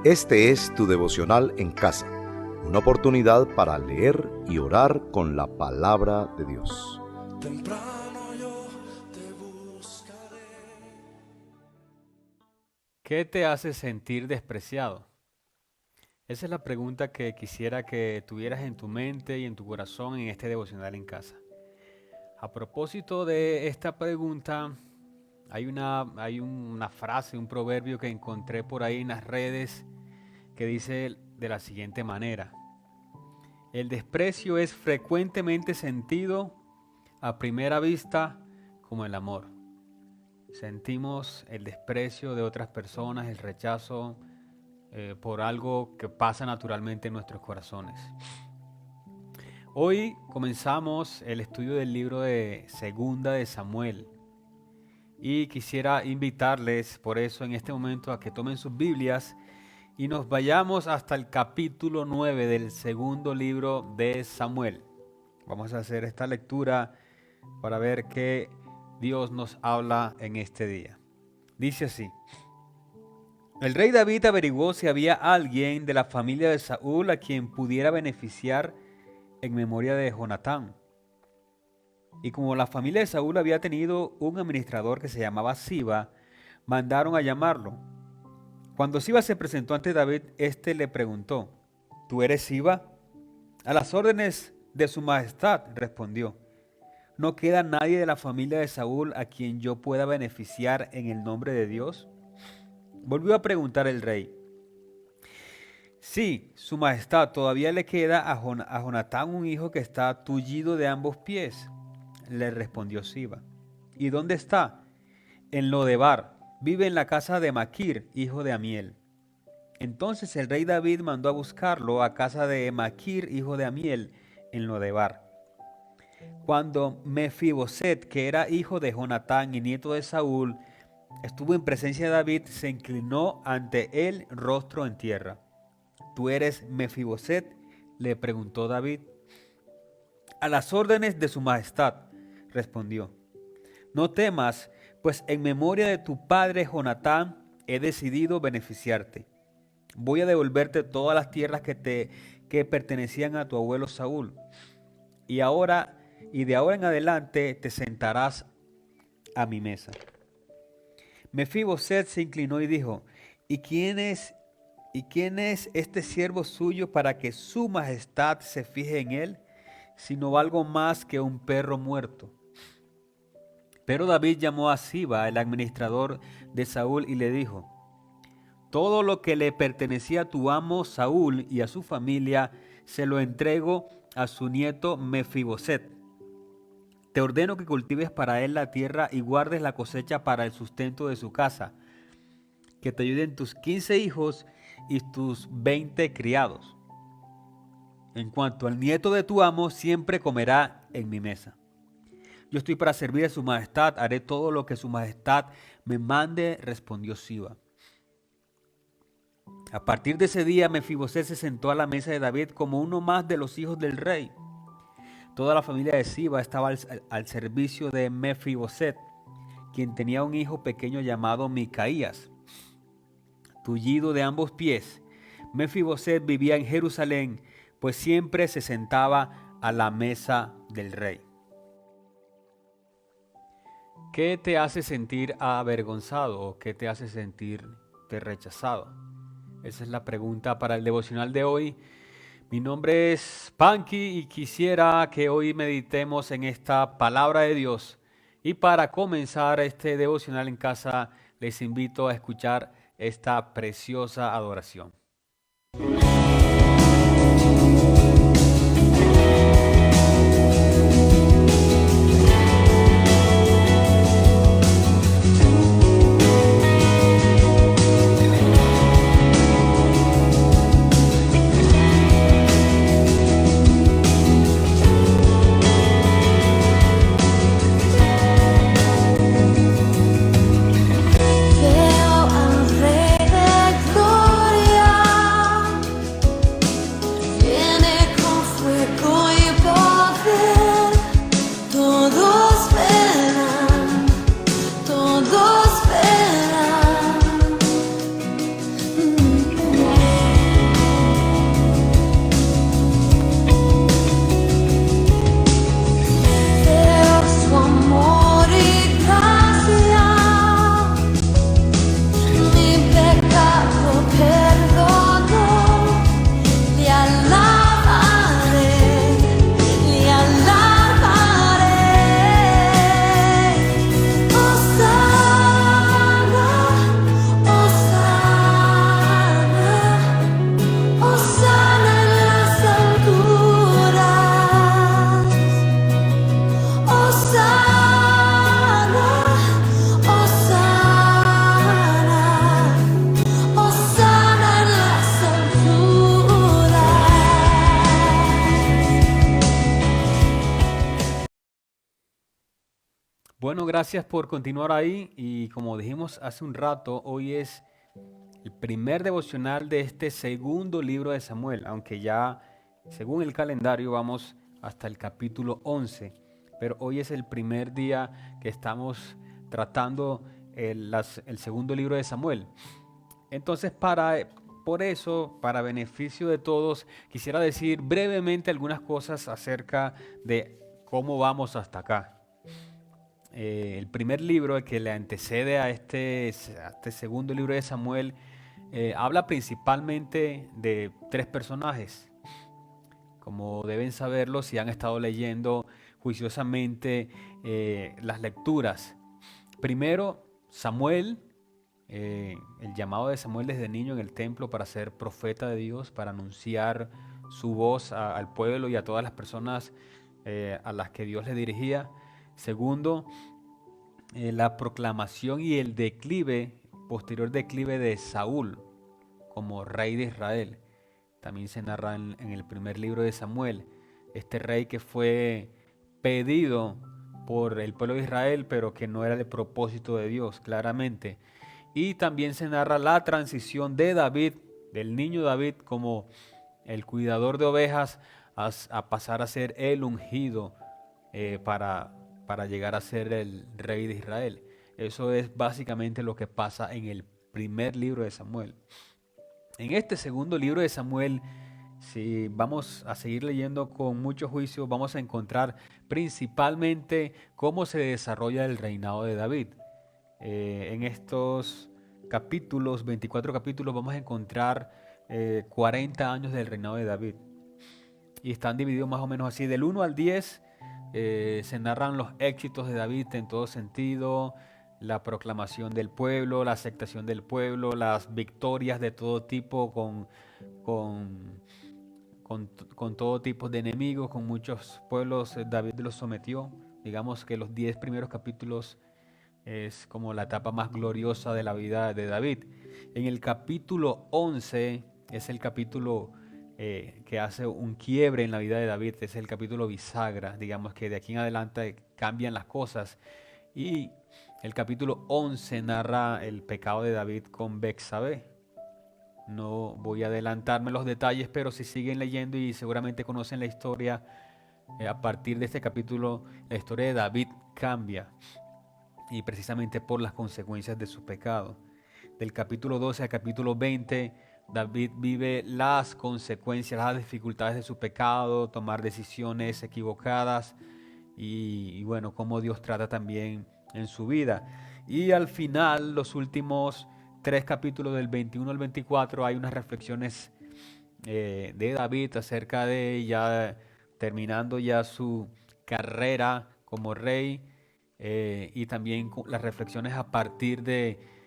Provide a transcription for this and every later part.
Este es tu devocional en casa, una oportunidad para leer y orar con la palabra de Dios. Temprano yo te buscaré. ¿Qué te hace sentir despreciado? Esa es la pregunta que quisiera que tuvieras en tu mente y en tu corazón en este devocional en casa. A propósito de esta pregunta, hay una frase, un proverbio que encontré por ahí en las redes que dice de la siguiente manera: el desprecio es frecuentemente sentido a primera vista como el amor. Sentimos el desprecio de otras personas, el rechazo por algo que pasa naturalmente en nuestros corazones. Hoy comenzamos el estudio del libro de Segunda de Samuel y quisiera invitarles por eso en este momento a que tomen sus Biblias y nos vayamos hasta el capítulo 9 del segundo libro de Samuel. Vamos a hacer esta lectura para ver qué Dios nos habla en este día. Dice así: el rey David averiguó si había alguien de la familia de Saúl a quien pudiera beneficiar en memoria de Jonatán. Y como la familia de Saúl había tenido un administrador que se llamaba Siba, mandaron a llamarlo. Cuando Siba se presentó ante David, éste le preguntó: ¿tú eres Siba? A las órdenes de su majestad, respondió. ¿No queda nadie de la familia de Saúl a quien yo pueda beneficiar en el nombre de Dios? Volvió a preguntar el rey. Sí, su majestad, todavía le queda a Jonatán un hijo que está tullido de ambos pies, le respondió Siba. ¿Y dónde está? En Lodebar, vive en la casa de Maquir, hijo de Amiel. Entonces el rey David mandó a buscarlo a casa de Maquir, hijo de Amiel, en Lodebar. Cuando Mefiboset, que era hijo de Jonatán y nieto de Saúl, estuvo en presencia de David, se inclinó ante él rostro en tierra. ¿Tú eres Mefiboset?, le preguntó David. A las órdenes de su majestad, respondió. No temas, pues en memoria de tu padre Jonatán he decidido beneficiarte. Voy a devolverte todas las tierras que pertenecían a tu abuelo Saúl. Y de ahora en adelante te sentarás a mi mesa. Mefiboset se inclinó y dijo: ¿Y quién es este siervo suyo para que su majestad se fije en él, si no valgo más que un perro muerto? Pero David llamó a Siba, el administrador de Saúl, y le dijo: todo lo que le pertenecía a tu amo Saúl y a su familia se lo entrego a su nieto Mefiboset. Te ordeno que cultives para él la tierra y guardes la cosecha para el sustento de su casa, que te ayuden tus 15 hijos y tus 20 criados. En cuanto al nieto de tu amo, siempre comerá en mi mesa. Yo estoy para servir a su majestad, haré todo lo que su majestad me mande, respondió Siba. A partir de ese día, Mefiboset se sentó a la mesa de David como uno más de los hijos del rey. Toda la familia de Siba estaba al servicio de Mefiboset, quien tenía un hijo pequeño llamado Micaías. Tullido de ambos pies, Mefiboset vivía en Jerusalén, pues siempre se sentaba a la mesa del rey. ¿Qué te hace sentir avergonzado o qué te hace sentirte rechazado? Esa es la pregunta para el devocional de hoy. Mi nombre es Panky y quisiera que hoy meditemos en esta palabra de Dios. Y para comenzar este devocional en casa, les invito a escuchar esta preciosa adoración. Veo al Rey de Gloria. Bueno, gracias por continuar ahí y como dijimos hace un rato, hoy es el primer devocional de este segundo libro de Samuel, aunque ya según el calendario vamos hasta el capítulo 11, pero hoy es el primer día que estamos tratando el segundo libro de Samuel. Entonces, por eso, para beneficio de todos, quisiera decir brevemente algunas cosas acerca de cómo vamos hasta acá. El primer libro, el que le antecede a este segundo libro de Samuel, habla principalmente de tres personajes. Como deben saberlo si han estado leyendo juiciosamente las lecturas. Primero, Samuel, el llamado de Samuel desde niño en el templo para ser profeta de Dios, para anunciar su voz al pueblo y a todas las personas a las que Dios le dirigía. Segundo, la proclamación y el posterior declive de Saúl como rey de Israel. También se narra en el primer libro de Samuel. Este rey que fue pedido por el pueblo de Israel, pero que no era el propósito de Dios, claramente. Y también se narra la transición de David, del niño David como el cuidador de ovejas, a pasar a ser el ungido para llegar a ser el rey de Israel. Eso es básicamente lo que pasa en el primer libro de Samuel. En este segundo libro de Samuel, si vamos a seguir leyendo con mucho juicio, vamos a encontrar principalmente cómo se desarrolla el reinado de David. En estos capítulos, 24 capítulos, vamos a encontrar 40 años del reinado de David. Y están divididos más o menos así, del 1 al 10, se narran los éxitos de David en todo sentido, la proclamación del pueblo, la aceptación del pueblo, las victorias de todo tipo con todo tipo de enemigos, con muchos pueblos David los sometió. Digamos que los 10 primeros capítulos es como la etapa más gloriosa de la vida de David. En el capítulo 11 es el capítulo que hace un quiebre en la vida de David, es el capítulo bisagra, digamos que de aquí en adelante cambian las cosas. Y el capítulo 11 narra el pecado de David con Betsabé. No voy a adelantarme los detalles, pero si siguen leyendo y seguramente conocen la historia, a partir de este capítulo la historia de David cambia. Y precisamente por las consecuencias de su pecado. Del capítulo 12 al capítulo 20, David vive las consecuencias, las dificultades de su pecado, tomar decisiones equivocadas y bueno, cómo Dios trata también en su vida. Y al final, los últimos 3 capítulos del 21 al 24, hay unas reflexiones de David acerca de ya terminando ya su carrera como rey. Y también las reflexiones a partir de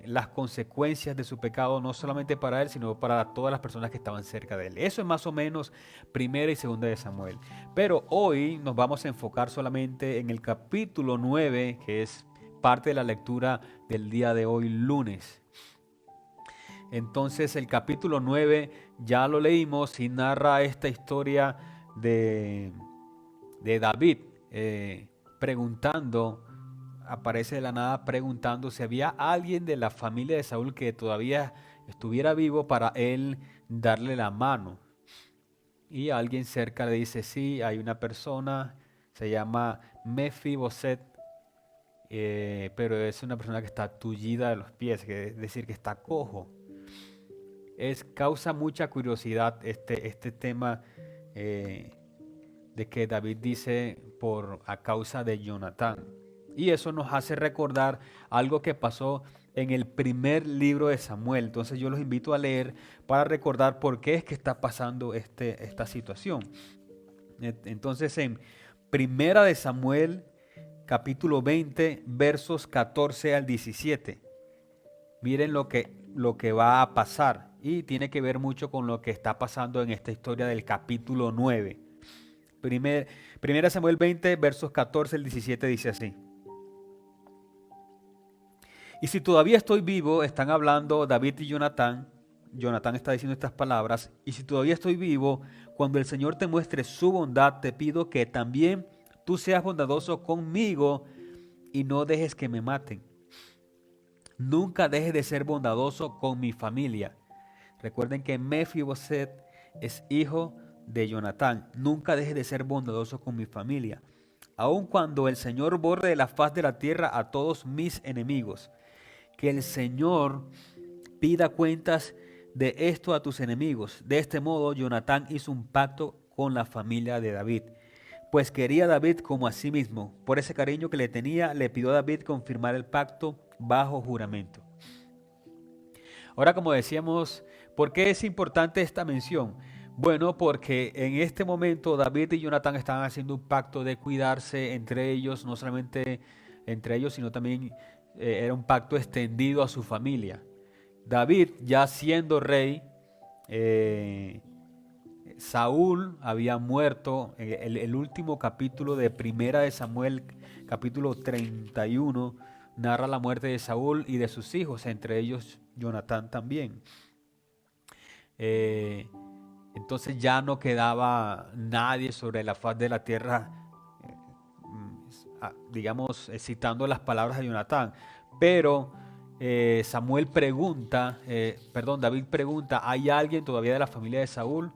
las consecuencias de su pecado, no solamente para él, sino para todas las personas que estaban cerca de él. Eso es más o menos primera y segunda de Samuel. Pero hoy nos vamos a enfocar solamente en el capítulo 9, que es parte de la lectura del día de hoy, lunes. Entonces el capítulo 9 ya lo leímos y narra esta historia de David. Aparece de la nada preguntando si había alguien de la familia de Saúl que todavía estuviera vivo para él darle la mano. Y alguien cerca le dice, sí, hay una persona, se llama Mefiboset, pero es una persona que está tullida de los pies, es decir, que está cojo. Causa mucha curiosidad este tema de que David dice a causa de Jonatán. Y eso nos hace recordar algo que pasó en el primer libro de Samuel. Entonces yo los invito a leer para recordar por qué es que está pasando esta situación. Entonces en Primera de Samuel, capítulo 20, versos 14 al 17. Miren lo que va a pasar. Y tiene que ver mucho con lo que está pasando en esta historia del capítulo 9. Primera Samuel 20, versos 14 al 17 dice así. Y si todavía estoy vivo, están hablando David y Jonatán. Jonatán está diciendo estas palabras. Y si todavía estoy vivo, cuando el Señor te muestre su bondad, te pido que también tú seas bondadoso conmigo y no dejes que me maten. Nunca dejes de ser bondadoso con mi familia. Recuerden que Mefiboset es hijo de Jonatán. Nunca dejes de ser bondadoso con mi familia. Aun cuando el Señor borre de la faz de la tierra a todos mis enemigos. Que el Señor pida cuentas de esto a tus enemigos. De este modo, Jonatán hizo un pacto con la familia de David, pues quería a David como a sí mismo. Por ese cariño que le tenía, le pidió a David confirmar el pacto bajo juramento. Ahora, como decíamos, ¿por qué es importante esta mención? Bueno, porque en este momento David y Jonatán estaban haciendo un pacto de cuidarse entre ellos, no solamente entre ellos, sino también era un pacto extendido a su familia. David, ya siendo rey, Saúl había muerto. El último capítulo de Primera de Samuel, capítulo 31, narra la muerte de Saúl y de sus hijos, entre ellos Jonatán también. Entonces ya no quedaba nadie sobre la faz de la tierra, digamos, citando las palabras de Jonatán. Pero David pregunta, ¿hay alguien todavía de la familia de Saúl?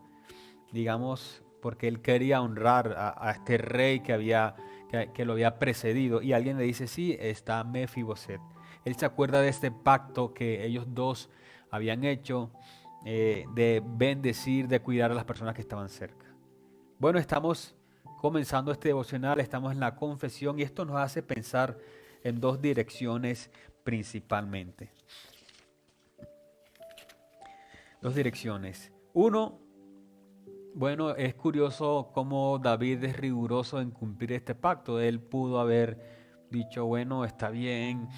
Digamos, porque él quería honrar a este rey que lo había precedido. Y alguien le dice, sí, está Mefiboset. Él se acuerda de este pacto que ellos dos habían hecho, de bendecir, de cuidar a las personas que estaban cerca. Bueno, estamos comenzando este devocional, estamos en la confesión y esto nos hace pensar en dos direcciones principalmente. Dos direcciones. Uno, bueno, es curioso cómo David es riguroso en cumplir este pacto. Él pudo haber dicho, bueno, está bien,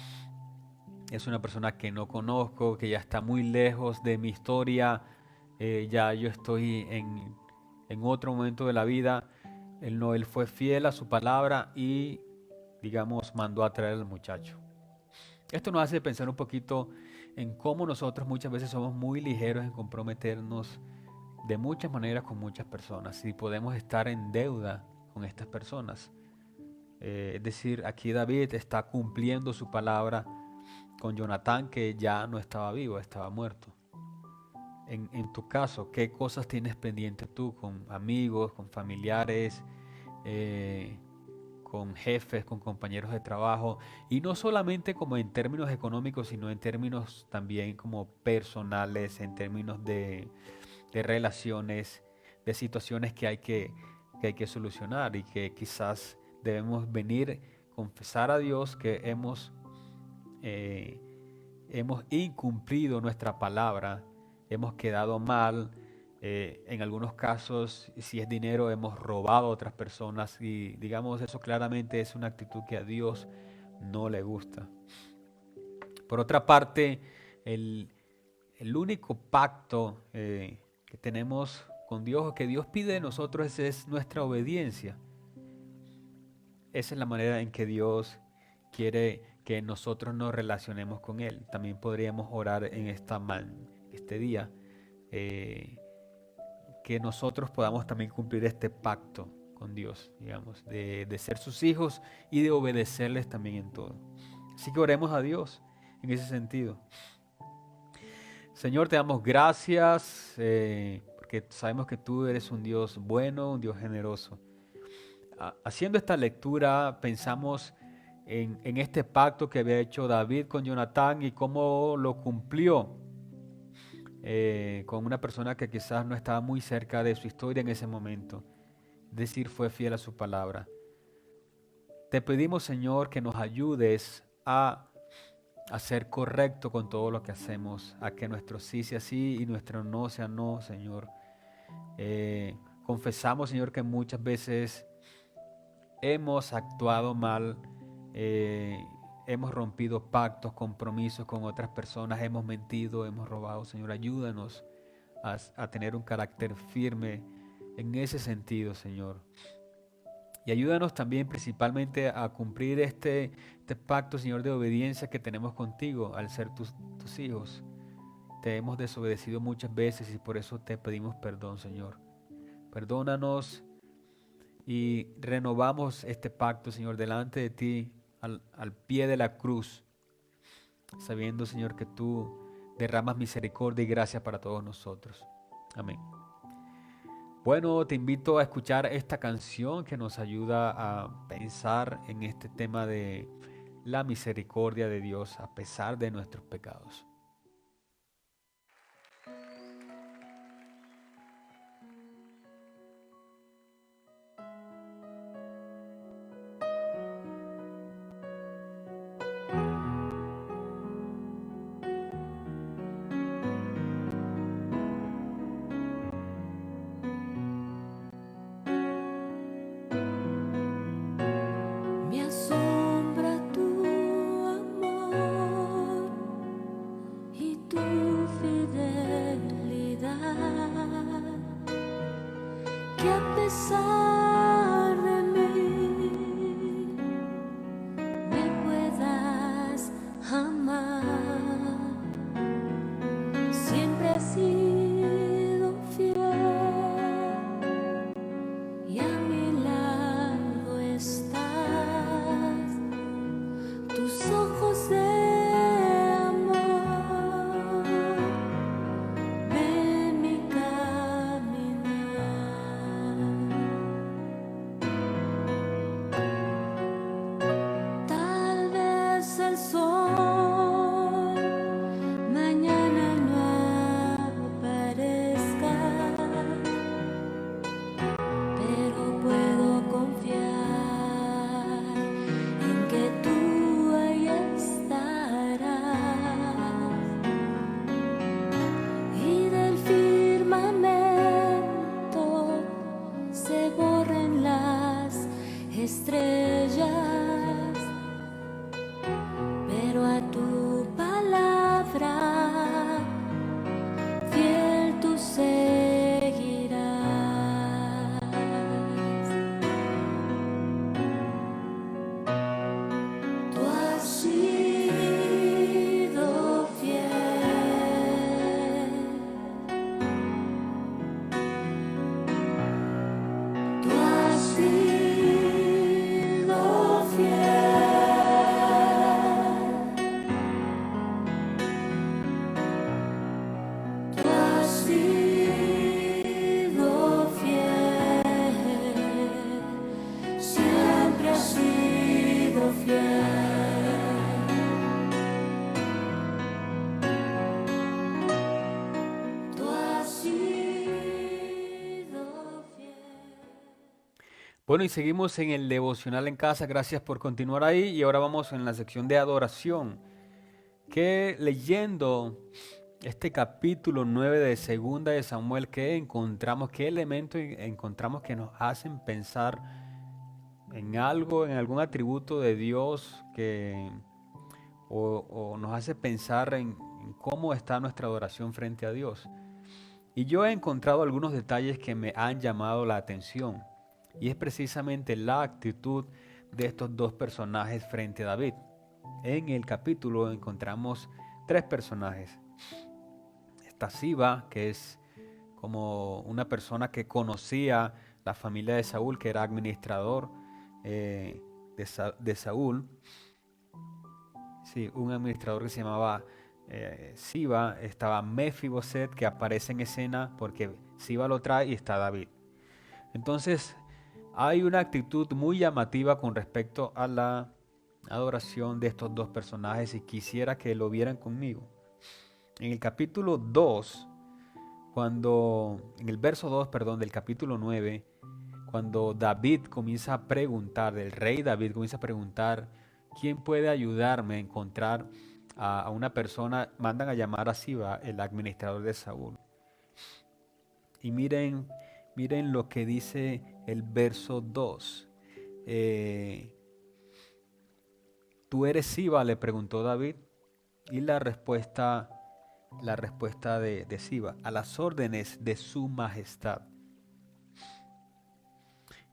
es una persona que no conozco, que ya está muy lejos de mi historia, ya yo estoy en otro momento de la vida. Él fue fiel a su palabra y, digamos, mandó a traer al muchacho. Esto nos hace pensar un poquito en cómo nosotros muchas veces somos muy ligeros en comprometernos de muchas maneras con muchas personas y podemos estar en deuda con estas personas. Es decir, aquí David está cumpliendo su palabra con Jonatán, que ya no estaba vivo, estaba muerto. En tu caso, ¿qué cosas tienes pendientes tú con amigos, con familiares, con jefes, con compañeros de trabajo? Y no solamente como en términos económicos, sino en términos también como personales, en términos de relaciones, de situaciones que hay que solucionar y que quizás debemos venir, confesar a Dios que hemos incumplido nuestra palabra, hemos quedado mal, en algunos casos, si es dinero, hemos robado a otras personas y digamos eso claramente es una actitud que a Dios no le gusta. Por otra parte, el único pacto que tenemos con Dios o que Dios pide de nosotros es nuestra obediencia. Esa es la manera en que Dios quiere que nosotros nos relacionemos con Él. También podríamos orar en este día, que nosotros podamos también cumplir este pacto con Dios, digamos, de ser sus hijos y de obedecerles también en todo. Así que oremos a Dios en ese sentido. Señor, te damos gracias porque sabemos que tú eres un Dios bueno, un Dios generoso. Haciendo esta lectura pensamos en este pacto que había hecho David con Jonatán y cómo lo cumplió con una persona que quizás no estaba muy cerca de su historia en ese momento. Es decir, fue fiel a su palabra. Te pedimos, Señor, que nos ayudes a ser correcto con todo lo que hacemos, a que nuestro sí sea sí y nuestro no sea no, Señor. Confesamos, Señor, que muchas veces hemos actuado mal, hemos rompido pactos, compromisos con otras personas, hemos mentido, hemos robado. Señor, ayúdanos a tener un carácter firme en ese sentido, Señor. Y ayúdanos también principalmente a cumplir este pacto, Señor, de obediencia que tenemos contigo al ser tus hijos. Te hemos desobedecido muchas veces y por eso te pedimos perdón, Señor. Perdónanos y renovamos este pacto, Señor, delante de ti al pie de la cruz, sabiendo, Señor, que tú derramas misericordia y gracia para todos nosotros. Amén. Bueno, te invito a escuchar esta canción que nos ayuda a pensar en este tema de la misericordia de Dios a pesar de nuestros pecados. Me asombra tu amor y tu fidelidad, que a pesar de mí me puedas amar. Siempre has sido fiel y a mi lado estás. Tus ojos de amor ven mi caminar. Tal vez el sol mañana no aparezca, pero puedo confiar en que tú ahí estarás, y del firmamento se borren las estrellas, pero a tu palabra fiel tú seguirás. Tú has sido fiel. Tú has sido fiel. Tú has sido fiel. Siempre has sido fiel. Tú has sido fiel. Bueno, y seguimos en el devocional en casa. Gracias por continuar ahí. Y ahora vamos en la sección de adoración. Que leyendo este capítulo 9 de Segunda de Samuel, ¿qué encontramos? ¿Qué elementos encontramos que nos hacen pensar en algo, en algún atributo de Dios o nos hace pensar en cómo está nuestra adoración frente a Dios? Y yo he encontrado algunos detalles que me han llamado la atención. Y es precisamente la actitud de estos dos personajes frente a David. En el capítulo encontramos tres personajes. Está Siba, que es como una persona que conocía la familia de Saúl, que era administrador de Saúl. Sí, un administrador que se llamaba Siba. Estaba Mefiboset, que aparece en escena porque Siba lo trae, y está David. Entonces hay una actitud muy llamativa con respecto a la adoración de estos dos personajes, y quisiera que lo vieran conmigo. En el capítulo 2, en el verso 2, perdón, del capítulo 9, cuando David comienza a preguntar, el rey David comienza a preguntar, ¿quién puede ayudarme a encontrar a una persona? Mandan a llamar a Siba, el administrador de Saúl. Y miren lo que dice el verso 2. ¿Tú eres Siba?, le preguntó David. Y la respuesta de Siba: a las órdenes de su majestad.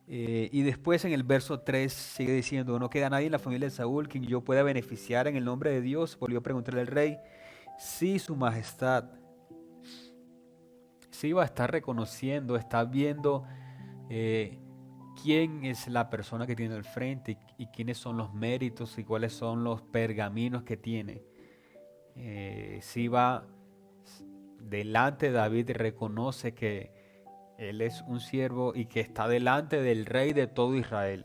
Y después en el verso 3 sigue diciendo: no queda nadie en la familia de Saúl quien yo pueda beneficiar en el nombre de Dios. Volvió a preguntarle al rey: sí, su majestad. Siba está reconociendo, está viendo quién es la persona que tiene al frente y quiénes son los méritos y cuáles son los pergaminos que tiene. Siba delante de David reconoce que él es un siervo y que está delante del rey de todo Israel.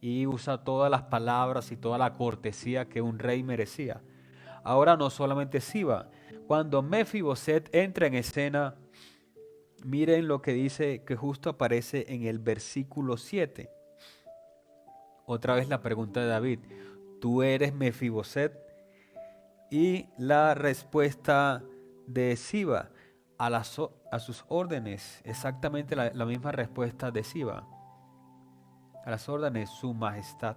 Y usa todas las palabras y toda la cortesía que un rey merecía. Ahora no solamente Siba. Cuando Mefiboset entra en escena, miren lo que dice, que justo aparece en el versículo 7. Otra vez la pregunta de David: ¿tú eres Mefiboset? Y la respuesta de Siba: a sus órdenes. Exactamente la misma respuesta de Siba. A las órdenes, su majestad.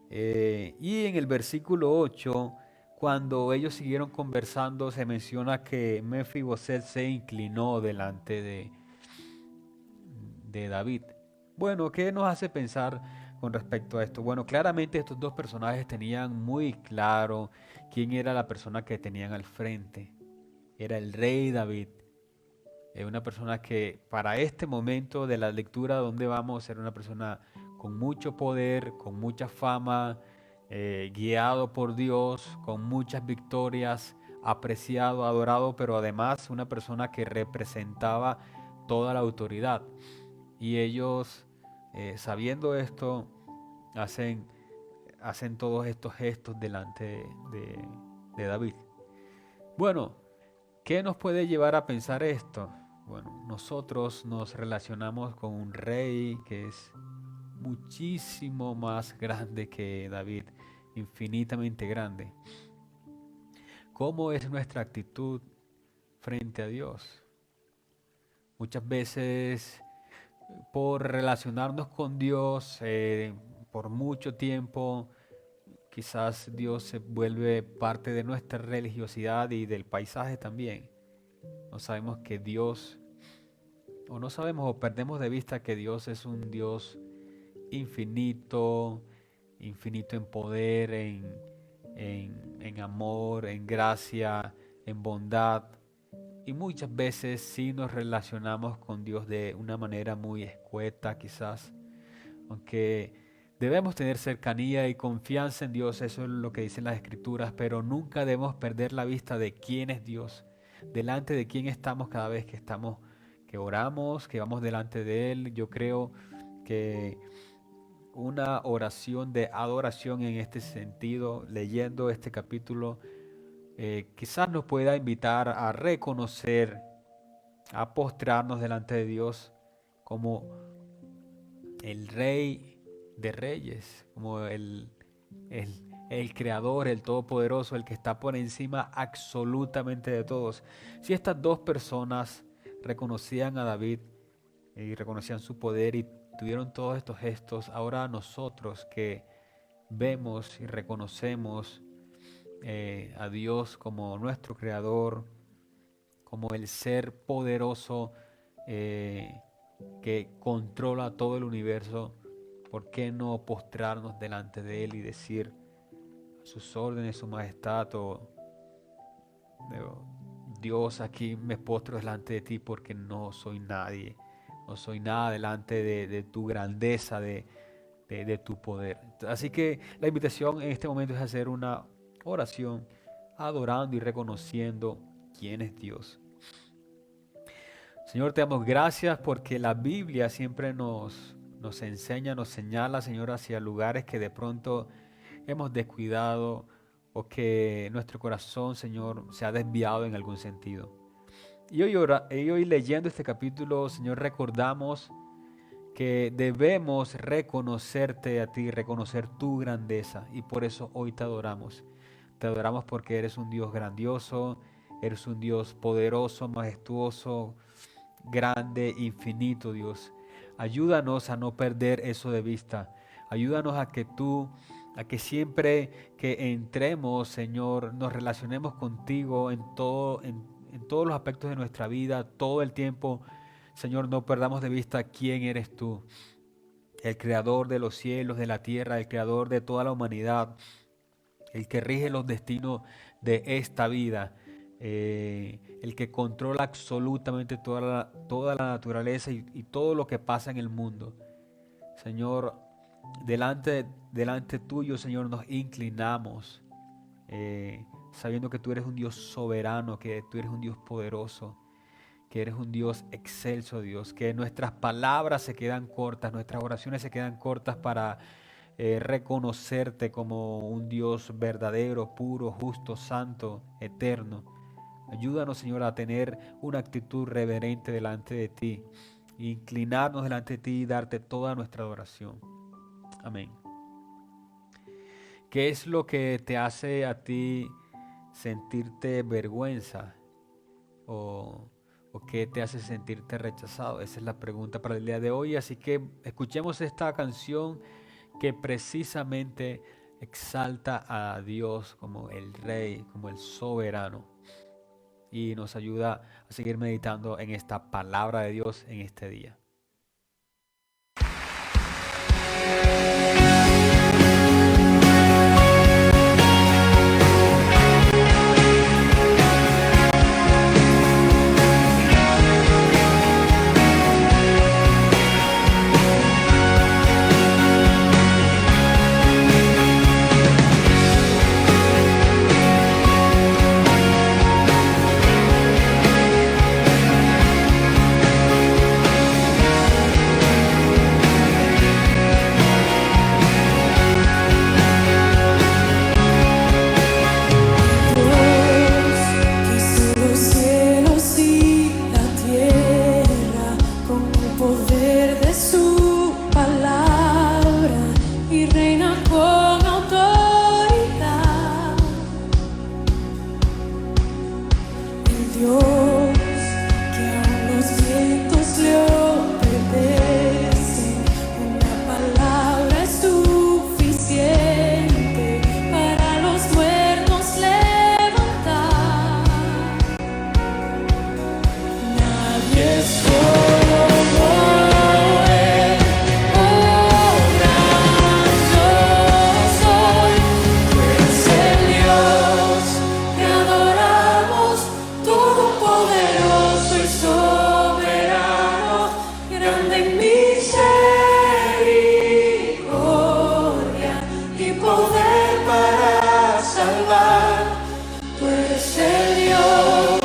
Y en el versículo 8, cuando ellos siguieron conversando, se menciona que Mefiboset se inclinó delante de David. Bueno, ¿qué nos hace pensar con respecto a esto? Bueno, claramente estos dos personajes tenían muy claro quién era la persona que tenían al frente. Era el rey David. Una persona que para este momento de la lectura donde vamos era una persona con mucho poder, con mucha fama, guiado por Dios, con muchas victorias, apreciado, adorado, pero además una persona que representaba toda la autoridad. Y ellos, sabiendo esto, hacen todos estos gestos delante de David. Bueno, ¿qué nos puede llevar a pensar esto? Bueno, nosotros nos relacionamos con un rey que es muchísimo más grande que David, infinitamente grande. ¿Cómo es nuestra actitud frente a Dios? Muchas veces, por relacionarnos con Dios por mucho tiempo, quizás Dios se vuelve parte de nuestra religiosidad y del paisaje también. No sabemos que Dios, o no sabemos o perdemos de vista que Dios es un Dios infinito, infinito en poder, en amor, en gracia, en bondad. Y muchas veces sí nos relacionamos con Dios de una manera muy escueta quizás, aunque debemos tener cercanía y confianza en Dios, eso es lo que dicen las Escrituras, pero nunca debemos perder la vista de quién es Dios, delante de quién estamos cada vez que oramos, que vamos delante de Él. Yo creo que una oración de adoración en este sentido, leyendo este capítulo, quizás nos pueda invitar a reconocer, a postrarnos delante de Dios como el Rey de Reyes, como el Creador, el Todopoderoso, el que está por encima absolutamente de todos. Si estas dos personas reconocían a David y reconocían su poder y tuvieron todos estos gestos, ahora nosotros que vemos y reconocemos a Dios como nuestro Creador, como el ser poderoso que controla todo el universo, ¿por qué no postrarnos delante de Él y decir a sus órdenes, su majestad, Dios, aquí me postro delante de ti porque no soy nadie, no soy nada delante de tu grandeza, de tu poder? Así que la invitación en este momento es hacer una oración adorando y reconociendo quién es Dios. Señor, te damos gracias porque la Biblia siempre nos enseña, nos señala, Señor, hacia lugares que de pronto hemos descuidado o que nuestro corazón, Señor, se ha desviado en algún sentido. Y hoy leyendo este capítulo, Señor, recordamos que debemos reconocerte a ti, reconocer tu grandeza, y por eso hoy te adoramos. Te adoramos porque eres un Dios grandioso, eres un Dios poderoso, majestuoso, grande, infinito, Dios. Ayúdanos a no perder eso de vista. Ayúdanos a que siempre que entremos, Señor, nos relacionemos contigo en todos los aspectos de nuestra vida, todo el tiempo. Señor, no perdamos de vista quién eres tú, el creador de los cielos, de la tierra, el creador de toda la humanidad, el que rige los destinos de esta vida, el que controla absolutamente toda la naturaleza y todo lo que pasa en el mundo. Señor, delante tuyo, Señor, nos inclinamos, sabiendo que tú eres un Dios soberano, que tú eres un Dios poderoso, que eres un Dios excelso, Dios, que nuestras palabras se quedan cortas, nuestras oraciones se quedan cortas para reconocerte como un Dios verdadero, puro, justo, santo, eterno. Ayúdanos, Señor, a tener una actitud reverente delante de ti, inclinarnos delante de ti y darte toda nuestra adoración. Amén. ¿Qué es lo que te hace a ti sentirte vergüenza? ¿O qué te hace sentirte rechazado? Esa es la pregunta para el día de hoy. Así que escuchemos esta canción que precisamente exalta a Dios como el Rey, como el soberano, y nos ayuda a seguir meditando en esta palabra de Dios en este día. Dios hizo los cielos y la tierra con el poder de su palabra y reina con autoridad. El Dios que aún los vientos le obedecen, una palabra es suficiente para los muertos levantar. Nadie es como Él, oh gran yo soy. Tú eres el Dios que adoramos, todopoderoso y soberano, grande en misericordia y poder para salvar. Tú eres el Dios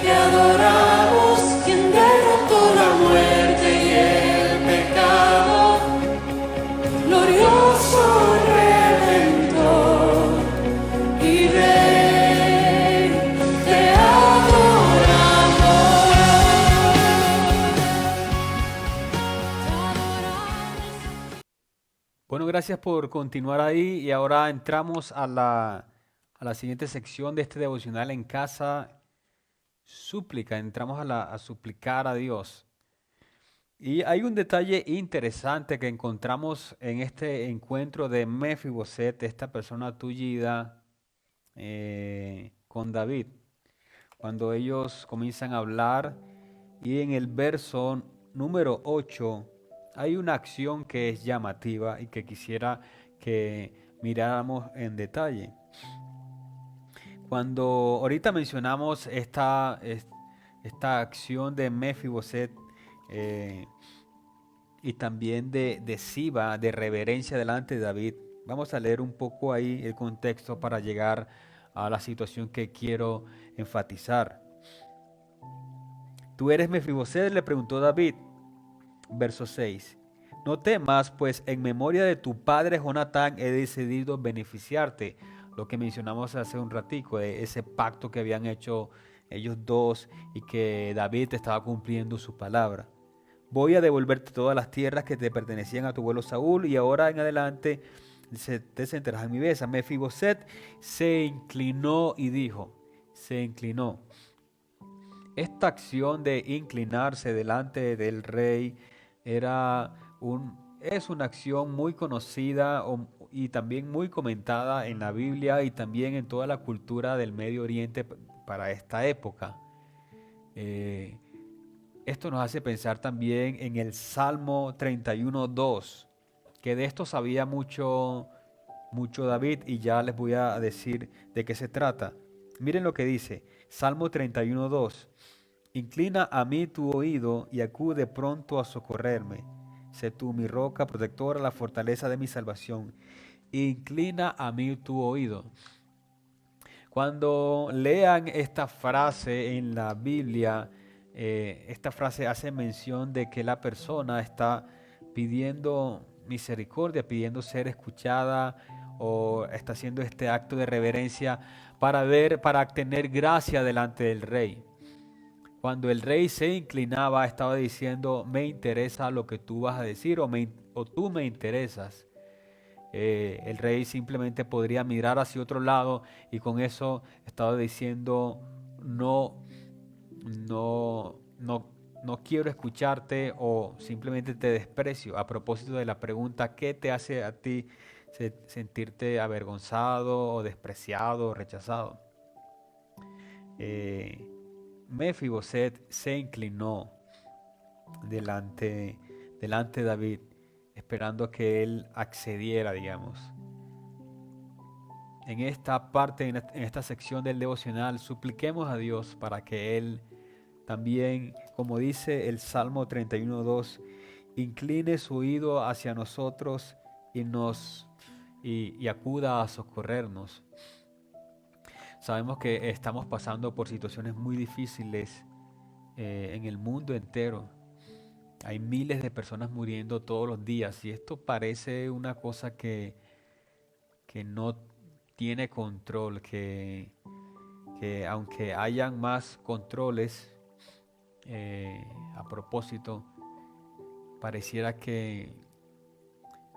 que adoramos, quien derrotó la muerte y el pecado, glorioso Redentor y Rey, te adoramos. Bueno, gracias por continuar ahí y ahora entramos a la siguiente sección de este devocional en casa, súplica. Entramos a suplicar a Dios. Y hay un detalle interesante que encontramos en este encuentro de Mefiboset, esta persona tullida, con David. Cuando ellos comienzan a hablar y en el verso número 8 hay una acción que es llamativa y que quisiera que miráramos en detalle. Cuando ahorita mencionamos esta acción de Mefiboset y también de Siba, de reverencia delante de David, vamos a leer un poco ahí el contexto para llegar a la situación que quiero enfatizar. ¿Tú eres Mefiboset?, le preguntó David. Verso 6. No temas, pues en memoria de tu padre Jonatán he decidido beneficiarte. Lo que mencionamos hace un ratico, de ese pacto que habían hecho ellos dos y que David estaba cumpliendo su palabra. Voy a devolverte todas las tierras que te pertenecían a tu abuelo Saúl y ahora en adelante te sentarás en mi mesa. Mefiboset se inclinó y dijo, se inclinó. Esta acción de inclinarse delante del rey es una acción muy conocida y también muy comentada en la Biblia y también en toda la cultura del Medio Oriente para esta época. Esto nos hace pensar también en el Salmo 31:2, que de esto sabía mucho David y ya les voy a decir de qué se trata. Miren lo que dice: Salmo 31:2. Inclina a mí tu oído y acude pronto a socorrerme. Sé tú mi roca protectora, la fortaleza de mi salvación. Inclina a mí tu oído. Cuando lean esta frase en la Biblia, esta frase hace mención de que la persona está pidiendo misericordia, pidiendo ser escuchada, o está haciendo este acto de reverencia para tener gracia delante del rey. Cuando el rey se inclinaba, estaba diciendo: me interesa lo que tú vas a decir, o tú me interesas. El rey simplemente podría mirar hacia otro lado y con eso estaba diciendo: no, no quiero escucharte, o simplemente te desprecio. A propósito de la pregunta: ¿qué te hace a ti sentirte avergonzado o despreciado o rechazado? Mefiboset se inclinó delante de David, esperando que él accediera, digamos. En esta parte, en esta sección del devocional, supliquemos a Dios para que Él también, como dice el Salmo 31:2, incline su oído hacia nosotros y acuda a socorrernos. Sabemos que estamos pasando por situaciones muy difíciles en el mundo entero. Hay miles de personas muriendo todos los días y esto parece una cosa que no tiene control, que aunque hayan más controles, a propósito, pareciera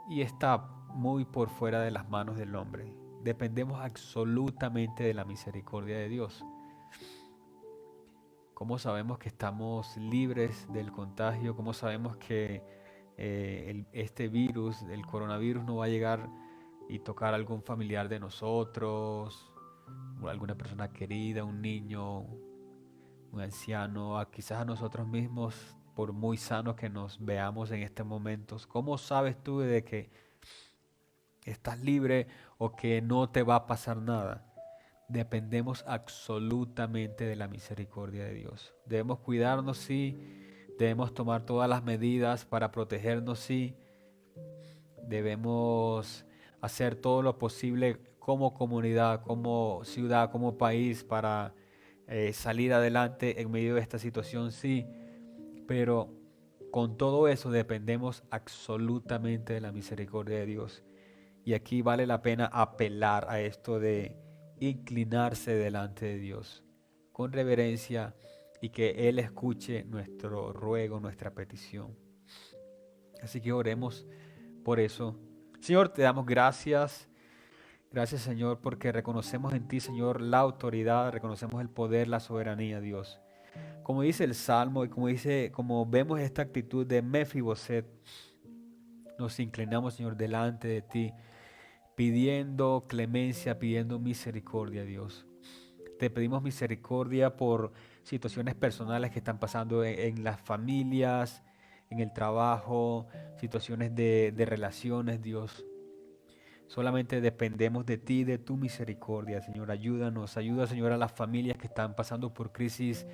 y está muy por fuera de las manos del hombre. Dependemos absolutamente de la misericordia de Dios. ¿Cómo sabemos que estamos libres del contagio? ¿Cómo sabemos que este virus, el coronavirus, no va a llegar y tocar a algún familiar de nosotros, o alguna persona querida, un niño, un anciano, quizás a nosotros mismos, por muy sanos que nos veamos en estos momentos? ¿Cómo sabes tú de que estás libre o que no te va a pasar nada? Dependemos absolutamente de la misericordia de Dios. Debemos cuidarnos, sí. Debemos tomar todas las medidas para protegernos, sí. Debemos hacer todo lo posible como comunidad, como ciudad, como país para salir adelante en medio de esta situación, sí. Pero con todo eso dependemos absolutamente de la misericordia de Dios. Y aquí vale la pena apelar a esto de inclinarse delante de Dios con reverencia y que Él escuche nuestro ruego, nuestra petición. Así que oremos por eso. Señor, te damos gracias. Gracias, Señor, porque reconocemos en ti, Señor, la autoridad, reconocemos el poder, la soberanía, Dios. Como dice el Salmo y como vemos esta actitud de Mefiboset, nos inclinamos, Señor, delante de ti, pidiendo clemencia, pidiendo misericordia, Dios. Te pedimos misericordia por situaciones personales que están pasando en las familias, en el trabajo, situaciones de relaciones, Dios. Solamente dependemos de ti, de tu misericordia, Señor. Ayúdanos, ayuda, Señor, a las familias que están pasando por crisis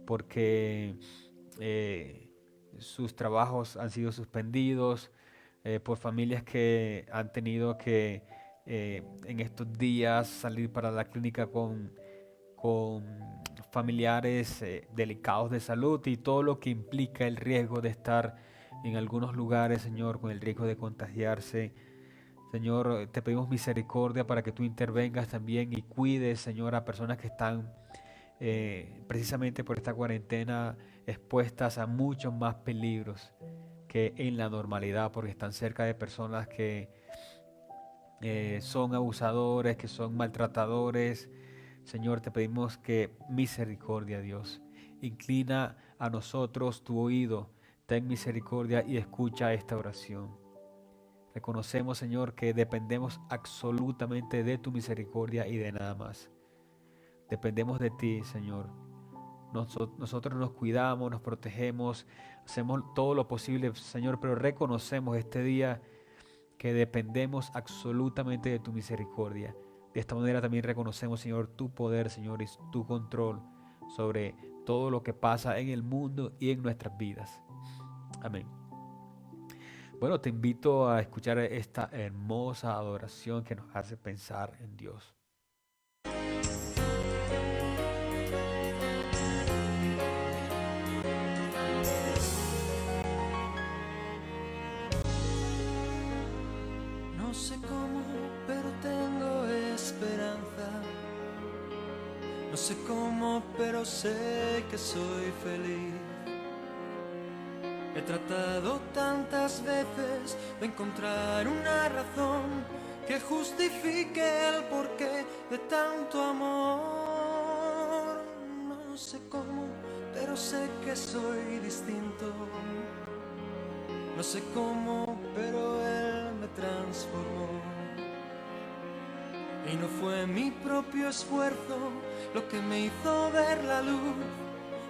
porque sus trabajos han sido suspendidos, por familias que han tenido que en estos días salir para la clínica con familiares delicados de salud y todo lo que implica el riesgo de estar en algunos lugares, Señor, con el riesgo de contagiarse. Señor, te pedimos misericordia para que tú intervengas también y cuides, Señor, a personas que están precisamente por esta cuarentena expuestas a muchos más peligros que en la normalidad, porque están cerca de personas que son abusadores, que son maltratadores. Señor, te pedimos que misericordia, Dios, inclina a nosotros tu oído, ten misericordia y escucha esta oración. Reconocemos, Señor, que dependemos absolutamente de tu misericordia y de nada más. Dependemos de ti, Señor. Nosotros nos cuidamos, nos protegemos, hacemos todo lo posible, Señor, pero reconocemos este día que dependemos absolutamente de tu misericordia. De esta manera también reconocemos, Señor, tu poder, Señor, y tu control sobre todo lo que pasa en el mundo y en nuestras vidas. Amén. Bueno, te invito a escuchar esta hermosa adoración que nos hace pensar en Dios. No sé cómo, pero tengo esperanza. No sé cómo, pero sé que soy feliz. He tratado tantas veces de encontrar una razón que justifique el porqué de tanto amor. No sé cómo, pero sé que soy distinto. No sé cómo, pero Él me transformó. Y no fue mi propio esfuerzo lo que me hizo ver la luz.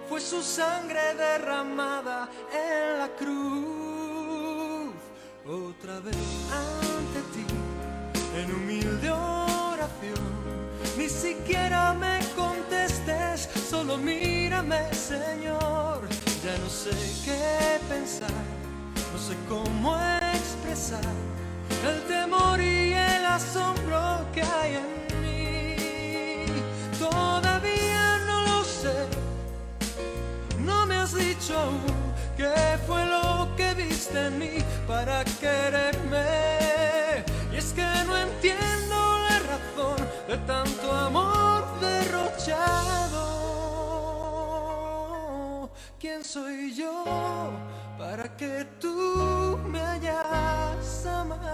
Fue su sangre derramada en la cruz. Otra vez ante ti, en humilde oración. Ni siquiera me contestes, solo mírame, Señor. Ya no sé qué pensar, no sé cómo expresar el temor y el asombro que hay en mí. Todavía no lo sé. No me has dicho aún qué fue lo que viste en mí para quererme. Y es que no entiendo la razón de tanto amor derrochado. ¿Quién soy yo para que tú me hayas amado?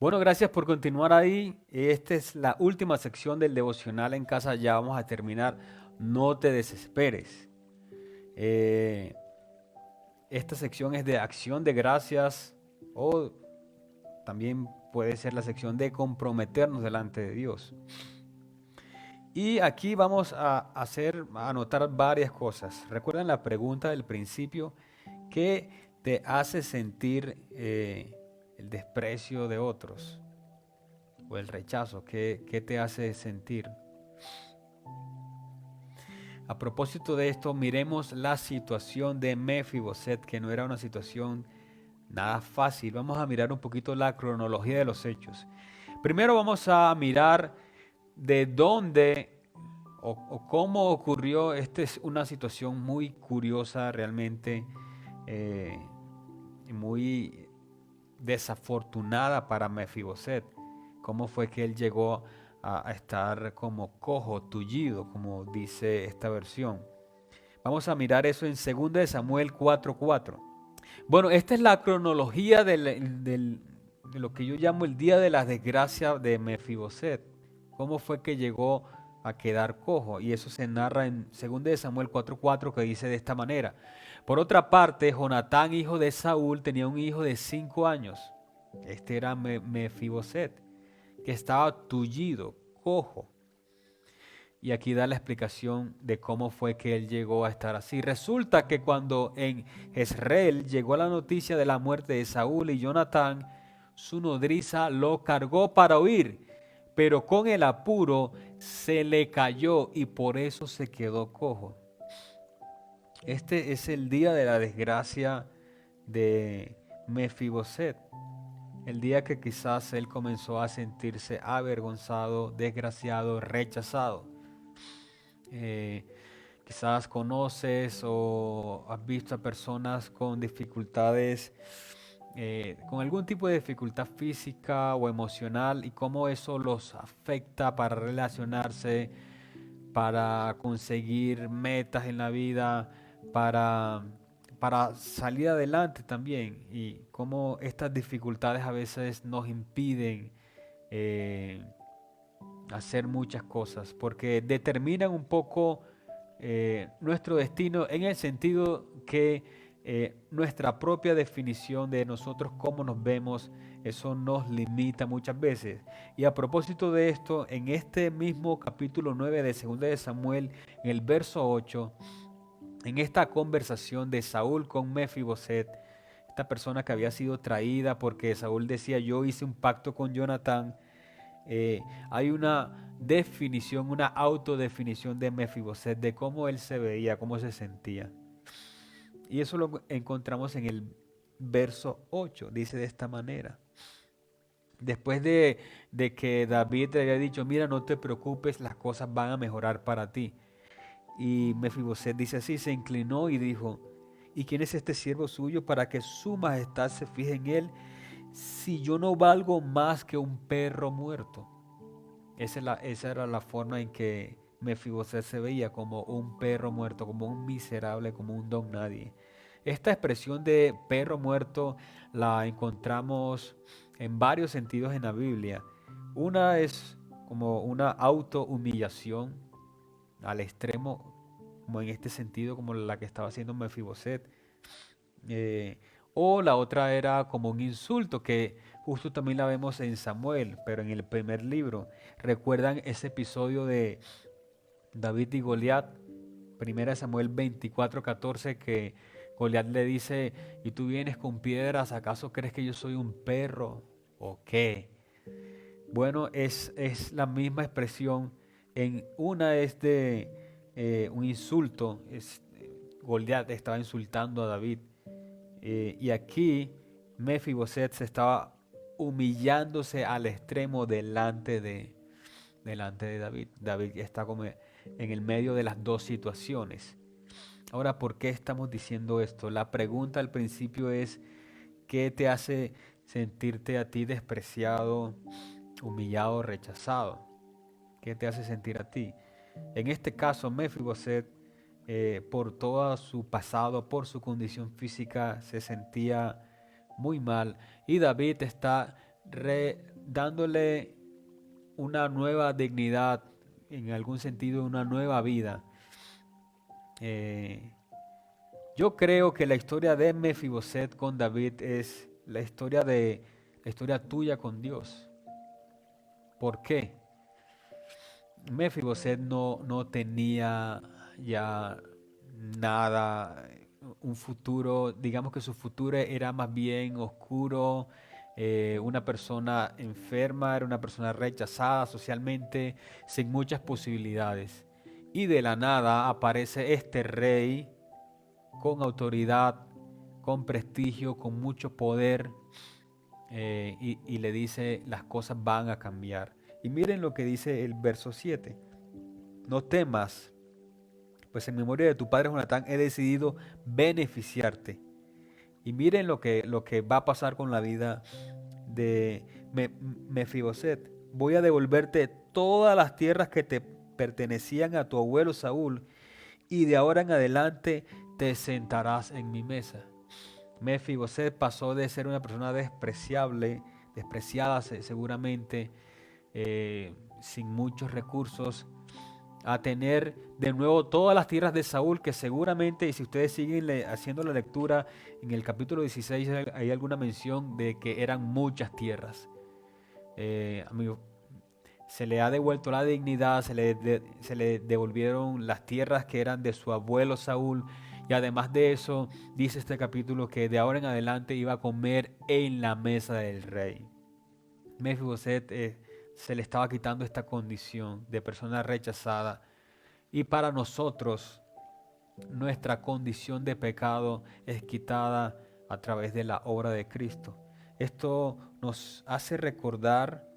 Bueno, gracias por continuar ahí. Esta es la última sección del devocional en casa. Ya vamos a terminar. No te desesperes. Esta sección es de acción de gracias o también puede ser la sección de comprometernos delante de Dios. Y aquí vamos a anotar varias cosas. ¿Recuerdan la pregunta del principio? ¿Qué te hace sentir el desprecio de otros o el rechazo? ¿Qué te hace sentir? A propósito de esto, miremos la situación de Mefiboset, que no era una situación nada fácil. Vamos a mirar un poquito la cronología de los hechos. Primero vamos a mirar de dónde o cómo ocurrió. Esta es una situación muy curiosa realmente, muy desafortunada para Mefiboset. Cómo fue que él llegó a estar como cojo, tullido, como dice esta versión. Vamos a mirar eso en 2 Samuel 4:4. Bueno, esta es la cronología de lo que yo llamo el día de la desgracia de Mefiboset. Cómo fue que llegó a quedar cojo. Y eso se narra en 2 Samuel 4:4, que dice de esta manera. Por otra parte, Jonatán, hijo de Saúl, tenía un hijo de 5 años. Este era Mefiboset, que estaba tullido, cojo. Y aquí da la explicación de cómo fue que él llegó a estar así. Resulta que cuando en Jezreel llegó la noticia de la muerte de Saúl y Jonatán, su nodriza lo cargó para huir, pero con el apuro se le cayó y por eso se quedó cojo. Este es el día de la desgracia de Mefiboset. El día que quizás él comenzó a sentirse avergonzado, desgraciado, rechazado. Quizás conoces o has visto a personas con dificultades, con algún tipo de dificultad física o emocional, y cómo eso los afecta para relacionarse, para conseguir metas en la vida, para salir adelante también, y cómo estas dificultades a veces nos impiden hacer muchas cosas, porque determinan un poco nuestro destino, en el sentido que nuestra propia definición de nosotros, cómo nos vemos, eso nos limita muchas veces. Y a propósito de esto, en este mismo capítulo 9 de 2 de Samuel, en el verso 8, en esta conversación de Saúl con Mefiboset, esta persona que había sido traída porque Saúl decía, yo hice un pacto con Jonatán. Hay una definición, una autodefinición de Mefiboset, de cómo él se veía, cómo se sentía. Y eso lo encontramos en el verso 8, dice de esta manera. Después de que David le había dicho, mira, no te preocupes, las cosas van a mejorar para ti. Y Mefiboset dice así, se inclinó y dijo, ¿y quién es este siervo suyo para que su majestad se fije en él, si yo no valgo más que un perro muerto? Esa era la forma en que Mefiboset se veía, como un perro muerto, como un miserable, como un don nadie. Esta expresión de perro muerto la encontramos en varios sentidos en la Biblia. Una es como una autohumillación al extremo, como en este sentido, como la que estaba haciendo Mefiboset. O la otra era como un insulto, que justo también la vemos en Samuel, pero en el primer libro. ¿Recuerdan ese episodio de David y Goliat? Primera Samuel 24:14, que Goliat le dice, ¿y tú vienes con piedras? ¿Acaso crees que yo soy un perro o qué? Bueno, es la misma expresión. En una es de un insulto, Goliat estaba insultando a David. Y aquí Mefiboset se estaba humillándose al extremo delante de David. David está como en el medio de las dos situaciones. Ahora, ¿por qué estamos diciendo esto? La pregunta al principio es, ¿qué te hace sentirte a ti despreciado, humillado, rechazado? ¿Qué te hace sentir a ti? En este caso, Mefiboset, por todo su pasado, por su condición física, se sentía muy mal. Y David está dándole una nueva dignidad, en algún sentido una nueva vida. Yo creo que la historia de Mefiboset con David es la historia tuya con Dios. ¿Por qué? Mefiboset no tenía ya nada, un futuro, digamos que su futuro era más bien oscuro, una persona enferma, era una persona rechazada socialmente, sin muchas posibilidades. Y de la nada aparece este rey con autoridad, con prestigio, con mucho poder, y le dice, las cosas van a cambiar. Y miren lo que dice el verso 7. No temas, pues en memoria de tu padre Jonatán he decidido beneficiarte. Y miren lo que va a pasar con la vida de Mefiboset. Voy a devolverte todas las tierras que te pertenecían a tu abuelo Saúl, y de ahora en adelante te sentarás en mi mesa. Mefiboset pasó de ser una persona despreciada seguramente, sin muchos recursos, a tener de nuevo todas las tierras de Saúl, que seguramente, y si ustedes siguen haciendo la lectura, en el capítulo 16 hay alguna mención de que eran muchas tierras. Amigo, se le ha devuelto la dignidad, se le devolvieron las tierras que eran de su abuelo Saúl, y además de eso, dice este capítulo que de ahora en adelante iba a comer en la mesa del rey. Mefiboset se le estaba quitando esta condición de persona rechazada, y para nosotros nuestra condición de pecado es quitada a través de la obra de Cristo. Esto nos hace recordar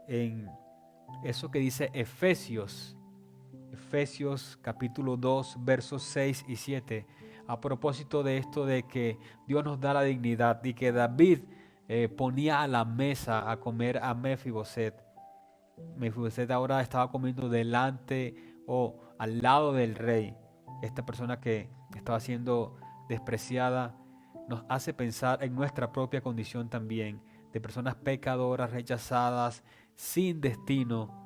en eso que dice Efesios capítulo 2 versos 6 y 7, a propósito de esto de que Dios nos da la dignidad, y que David ponía a la mesa a comer a Mefiboset. Mefiboset ahora estaba comiendo delante o al lado del rey. Esta persona que estaba siendo despreciada nos hace pensar en nuestra propia condición también, de personas pecadoras, rechazadas, sin destino,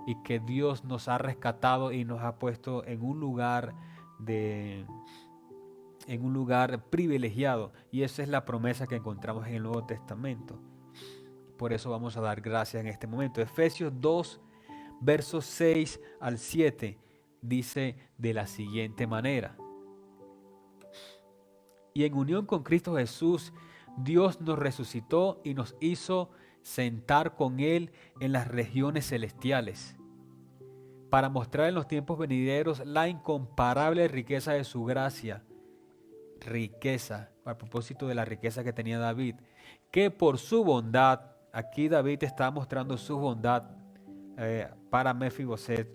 y que Dios nos ha rescatado y nos ha puesto en un lugar privilegiado. Y esa es la promesa que encontramos en el Nuevo Testamento. Por eso vamos a dar gracias en este momento. Efesios 2, versos 6 al 7, dice de la siguiente manera: Y en unión con Cristo Jesús, Dios nos resucitó y nos hizo sentar con Él en las regiones celestiales, para mostrar en los tiempos venideros la incomparable riqueza de su gracia. Riqueza, a propósito de la riqueza que tenía David, que por su bondad, aquí David está mostrando su bondad para Mefiboset.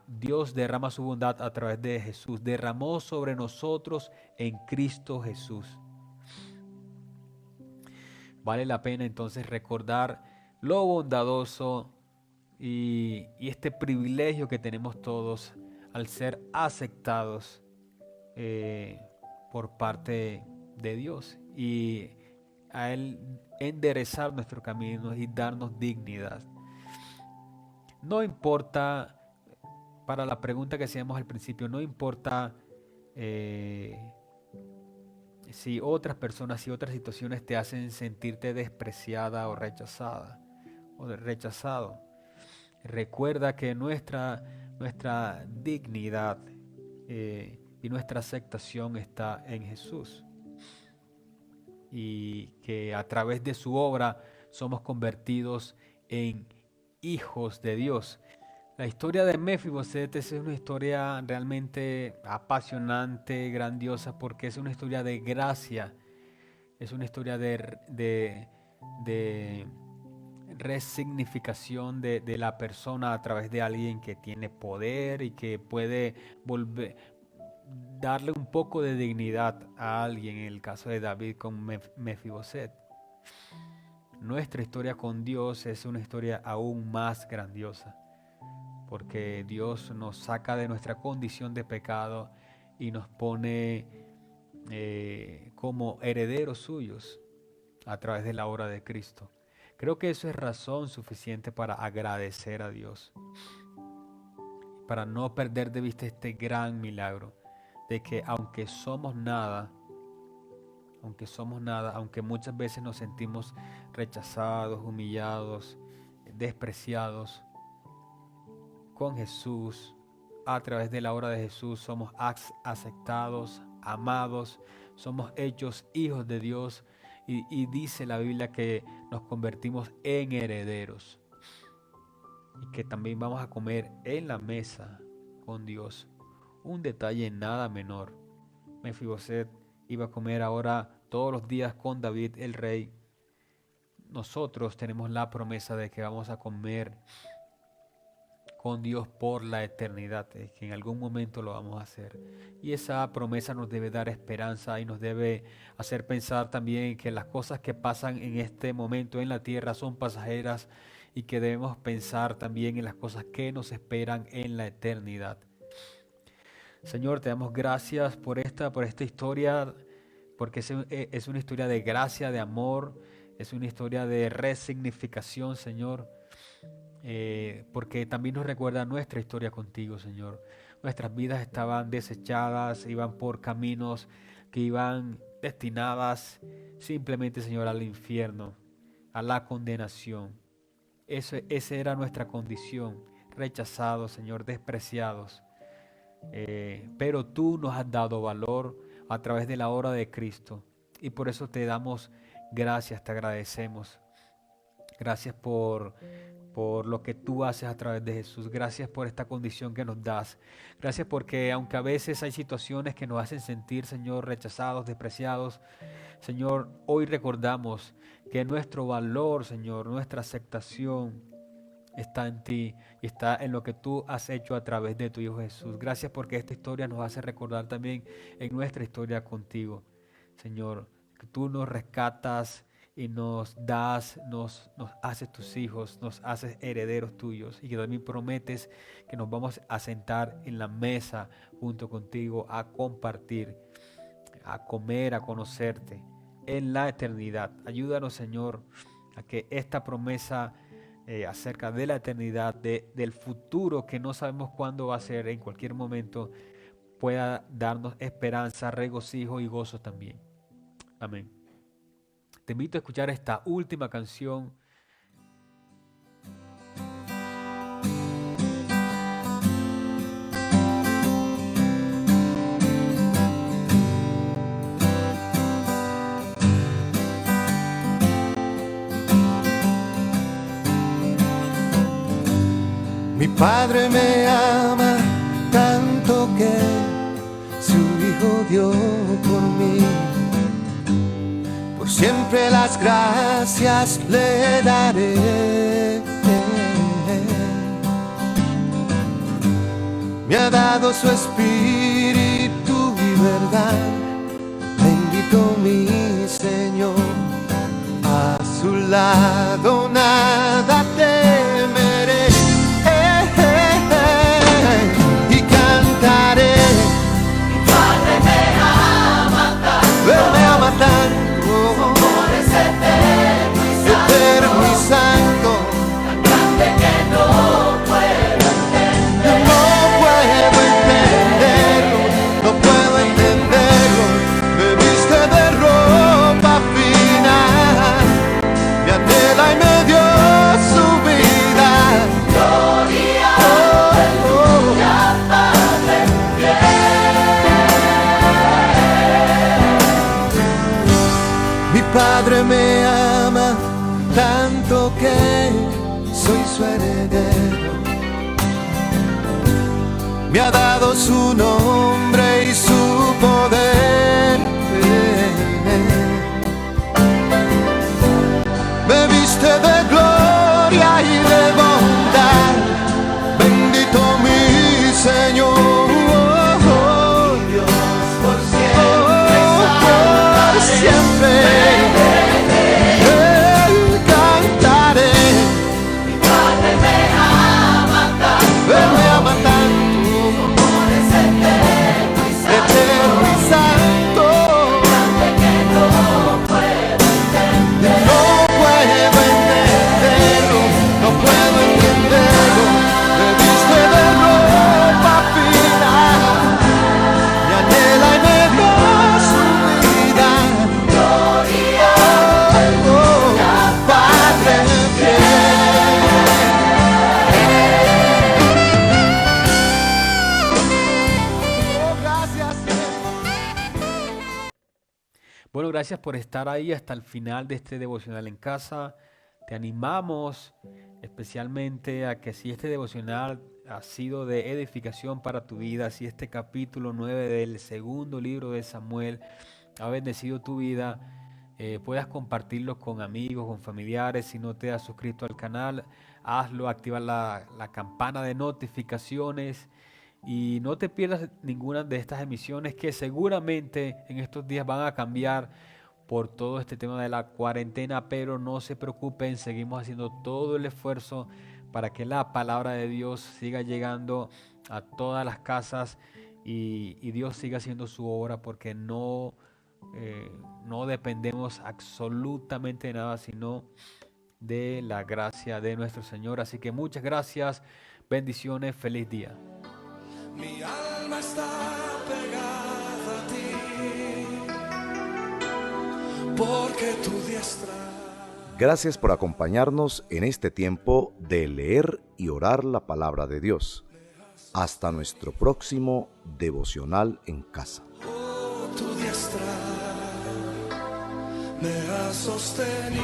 Dios derrama su bondad a través de Jesús, derramó sobre nosotros en Cristo Jesús. Vale la pena entonces recordar lo bondadoso y este privilegio que tenemos todos al ser aceptados por parte de Dios, y a Él enderezar nuestro camino y darnos dignidad. No importa, para la pregunta que hacíamos al principio, no importa si otras personas, si otras situaciones te hacen sentirte despreciada o rechazada o rechazado. Recuerda que nuestra dignidad y nuestra aceptación está en Jesús, y que a través de su obra somos convertidos en hijos de Dios. La historia de Mefiboset es una historia realmente apasionante, grandiosa, porque es una historia de gracia, es una historia de resignificación de la persona a través de alguien que tiene poder y que puede darle un poco de dignidad a alguien, en el caso de David con Mefiboset. Nuestra historia con Dios es una historia aún más grandiosa, porque Dios nos saca de nuestra condición de pecado y nos pone como herederos suyos a través de la obra de Cristo. Creo que eso es razón suficiente para agradecer a Dios, para no perder de vista este gran milagro de que aunque somos nada, aunque muchas veces nos sentimos rechazados, humillados, despreciados, con Jesús, a través de la obra de Jesús, somos aceptados, amados, somos hechos hijos de Dios, y dice la Biblia que nos convertimos en herederos y que también vamos a comer en la mesa con Dios. Un detalle nada menor: Mefiboset iba a comer ahora todos los días con David el rey. Nosotros tenemos la promesa de que vamos a comer con Dios por la eternidad, que en algún momento lo vamos a hacer. Y esa promesa nos debe dar esperanza y nos debe hacer pensar también que las cosas que pasan en este momento en la tierra son pasajeras, y que debemos pensar también en las cosas que nos esperan en la eternidad. Señor, te damos gracias por esta historia, porque es una historia de gracia, de amor, es una historia de resignificación, Señor. Porque también nos recuerda nuestra historia contigo, Señor. Nuestras vidas estaban desechadas, iban por caminos que iban destinadas simplemente, Señor, al infierno, a la condenación. Esa era nuestra condición, rechazados, Señor, despreciados. Pero tú nos has dado valor a través de la obra de Cristo, y por eso te damos gracias, te agradecemos. Gracias por lo que tú haces a través de Jesús. Gracias por esta condición que nos das. Gracias porque aunque a veces hay situaciones que nos hacen sentir, Señor, rechazados, despreciados, Señor, hoy recordamos que nuestro valor, Señor, nuestra aceptación está en ti y está en lo que tú has hecho a través de tu Hijo Jesús. Gracias porque esta historia nos hace recordar también en nuestra historia contigo, Señor, que tú nos rescatas y nos haces tus hijos, nos haces herederos tuyos, y que también prometes que nos vamos a sentar en la mesa junto contigo a compartir, a comer, a conocerte en la eternidad. Ayúdanos, Señor, a que esta promesa acerca de la eternidad, del futuro que no sabemos cuándo va a ser, en cualquier momento, pueda darnos esperanza, regocijo y gozo también. Amén. Te invito a escuchar esta última canción. Padre me ama tanto que su Hijo dio por mí. Por siempre las gracias le daré. Me ha dado su espíritu y verdad. Bendito mi Señor. A su lado nada temeré. Y cantaré. Mi Padre me ama tanto. Él me ama tanto. Amor es eterno y santo. Eterno y santo. Tan grande que no puedo entender. No puedo entenderlo. No puedo entenderlo. Me viste de ropa fina. Me anhela y me dio su vida. Gloria, aleluya, Padre Mi Padre me ama tanto que soy su heredero. Me ha dado su nombre y su poder. Me viste de gloria y de bondad. Bendito mi Señor. Dios, por siempre Por siempre cantaré. Mi Padre me ama tanto. Él me ama tanto. Amor es eterno y santo. Eterno y santo. Grande que no puedo entender. No puedo entenderlo. No puedo entenderlo. Me viste de ropa fina. Me anhela y me dio su vida. Gloria, Padre fiel. Gracias. Bueno, gracias por estar ahí hasta el final de este devocional en casa. Te animamos especialmente a que si este devocional ha sido de edificación para tu vida, si este capítulo 9 del segundo libro de Samuel ha bendecido tu vida, puedas compartirlo con amigos, con familiares. Si no te has suscrito al canal, hazlo, activa la campana de notificaciones y no te pierdas ninguna de estas emisiones que seguramente en estos días van a cambiar por todo este tema de la cuarentena, pero no se preocupen, seguimos haciendo todo el esfuerzo para que la palabra de Dios siga llegando a todas las casas y Dios siga haciendo su obra, porque no dependemos absolutamente de nada sino de la gracia de nuestro Señor. Así que muchas gracias, bendiciones, feliz día. Mi alma está pegada a ti, porque tu diestra. Gracias por acompañarnos en este tiempo de leer y orar la palabra de Dios. Hasta nuestro próximo devocional en casa. Oh, tu diestra me ha sostenido.